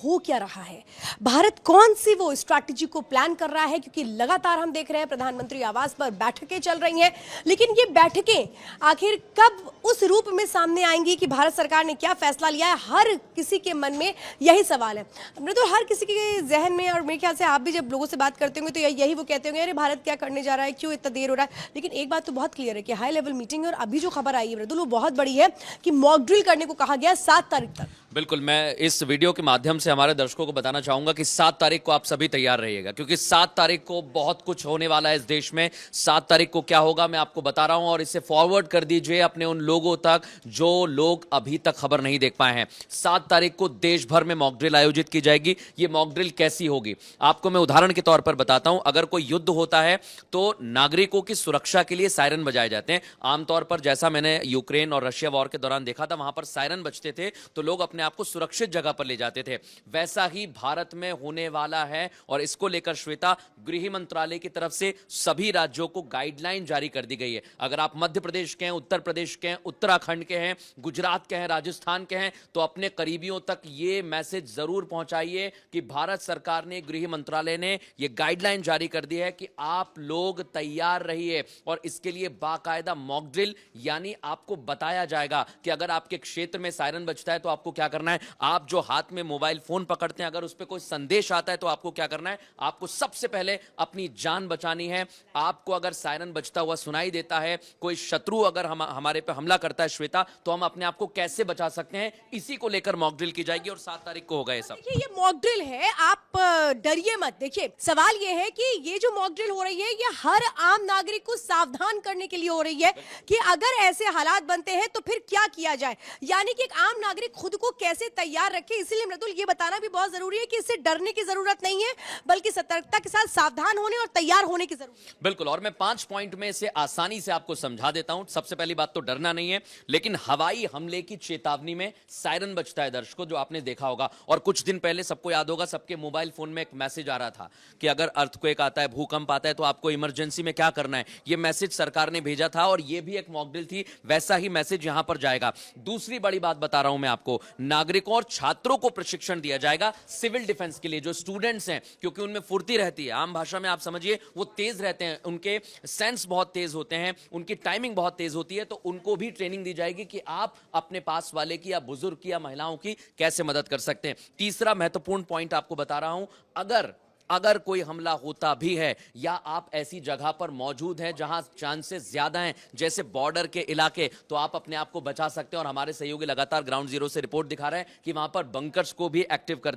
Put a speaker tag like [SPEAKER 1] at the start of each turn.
[SPEAKER 1] हो क्या रहा है, भारत कौन सी वो स्ट्रैटेजी को प्लान कर रहा है, क्योंकि लगातार हम देख रहे हैं प्रधानमंत्री आवास पर बैठकें चल रही हैं, लेकिन ये बैठकें आखिर कब उस रूप में सामने आएंगी कि भारत सरकार ने क्या फैसला लिया है, हर किसी के मन में यही सवाल है। तो हर किसी के जहन में, और मेरे ख्याल से आप भी जब लोगों से बात करते होंगे तो यही वो कहते होंगे, अरे भारत क्या करने जा रहा है, क्यों इतना देर हो रहा है। लेकिन एक बात तो बहुत क्लियर है कि हाई लेवल मीटिंग है, और अभी जो खबर आई है मृदुल वो बहुत बड़ी है कि मॉक ड्रिल करने को कहा गया 7 तारीख तक।
[SPEAKER 2] बिल्कुल, मैं इस वीडियो के माध्यम से हमारे दर्शकों को बताना चाहूंगा कि 7 तारीख को आप सभी तैयार रहिएगा, क्योंकि 7 तारीख को बहुत कुछ होने वाला है इस देश में। 7 तारीख को क्या होगा मैं आपको बता रहा हूं, और इसे फॉरवर्ड कर दीजिए अपने उन लोगों तक जो लोग अभी तक खबर नहीं देख पाए हैं। 7 तारीख को देश भर में मॉक ड्रिल आयोजित की जाएगी। ये मॉक ड्रिल कैसी होगी आपको मैं उदाहरण के तौर पर बताता हूं। अगर कोई युद्ध होता है तो नागरिकों की सुरक्षा के लिए सायरन बजाए जाते हैं। आमतौर पर जैसा मैंने यूक्रेन और रशिया वॉर के दौरान देखा था, वहां पर सायरन बजते थे तो लोग अपने आप को सुरक्षित जगह पर ले जाते थे। वैसा ही भारत में होने वाला है, और इसको लेकर श्वेता, गृह मंत्रालय की तरफ से सभी राज्यों को गाइडलाइन जारी कर दी गई है। अगर आप मध्य प्रदेश के हैं, उत्तर प्रदेश के हैं, उत्तराखंड के हैं, गुजरात के हैं, राजस्थान के हैं, तो अपने करीबियों तक ये मैसेज जरूर पहुंचाइए कि भारत सरकार ने, गृह मंत्रालय ने ये गाइडलाइन जारी कर दी है कि आप लोग तैयार रहिए। और इसके लिए बाकायदा मॉक ड्रिल, यानी आपको बताया जाएगा कि अगर आपके क्षेत्र में सायरन बजता है तो आपको क्या करना है। आप जो हाथ में मोबाइल फोन पकड़ते हैं, अगर उस पर कोई संदेश आता है तो आपको क्या करना है। आपको सबसे पहले अपनी जान बचानी है। आपको अगर सायरन बजता हुआ सुनाई देता है, कोई शत्रु अगर हमारे पे हमला करता है श्वेता, तो हम अपने आप को कैसे बचा सकते हैं, इसी को लेकर मॉक ड्रिल की जाएगी। और 7 तारीख को होगा ये सब।
[SPEAKER 1] ये मॉक ड्रिल है, आप डरिए मत। देखिए, सवाल ये है कि ये जो मॉक ड्रिल हो रही है ये हर आम नागरिक को सावधान करने के लिए हो रही है कि अगर ऐसे हालात बनते हैं तो फिर क्या किया जाए, यानी कि एक आम नागरिक खुद को कैसे तैयार रखे। इसलिए मृदुल ये बताना भी बहुत जरूरी है कि इससे डरने की जरूरत नहीं है, बल्कि सतर्कता के साथ सावधान होने और तैयार होने की जरूरत है।
[SPEAKER 2] बिल्कुल, और मैं 5 पॉइंट में इसे आसानी से आपको समझा देता हूं। सबसे पहली बात तो डरना नहीं है, लेकिन हवाई हमले की चेतावनी में सायरन बजता है दर्शकों, जो आपने देखा होगा। और कुछ दिन पहले सबको याद होगा, सबके मोबाइल फोन में एक मैसेज आ रहा था कि अगर अर्थक्वेक आता है, भूकंप आता है, तो आपको इमरजेंसी में क्या करना है। यह मैसेज सरकार ने भेजा था, और यह भी एक मॉक ड्रिल थी। वैसा ही मैसेज यहां पर जाएगा। दूसरी बड़ी बात बता रहा हूं मैं आपको, नागरिकों और छात्रों को प्रशिक्षण दिया जाएगा सिविल डिफेंस के लिए। जो स्टूडेंट्स हैं, क्योंकि उनमें फुर्ती रहती है, आम भाषा में आप समझिए वो तेज रहते हैं, उनके सेंस बहुत तेज होते हैं, उनकी टाइमिंग बहुत तेज होती है, तो उनको भी ट्रेनिंग दी जाएगी कि आप अपने पास वाले की, या बुजुर्ग की, या महिलाओं की कैसे मदद कर सकते हैं। तीसरा महत्वपूर्ण पॉइंट आपको बता रहा हूं, अगर कोई हमला होता भी है, या आप ऐसी जगह पर मौजूद हैं जहां चांसेस ज्यादा हैं, जैसे बॉर्डर के इलाके, तो आप अपने आप को बचा सकते हैं। और हमारे सहयोगी लगातार ग्राउंड जीरो से रिपोर्ट दिखा रहे हैं कि वहां पर बंकर्स को भी एक्टिव कर दिया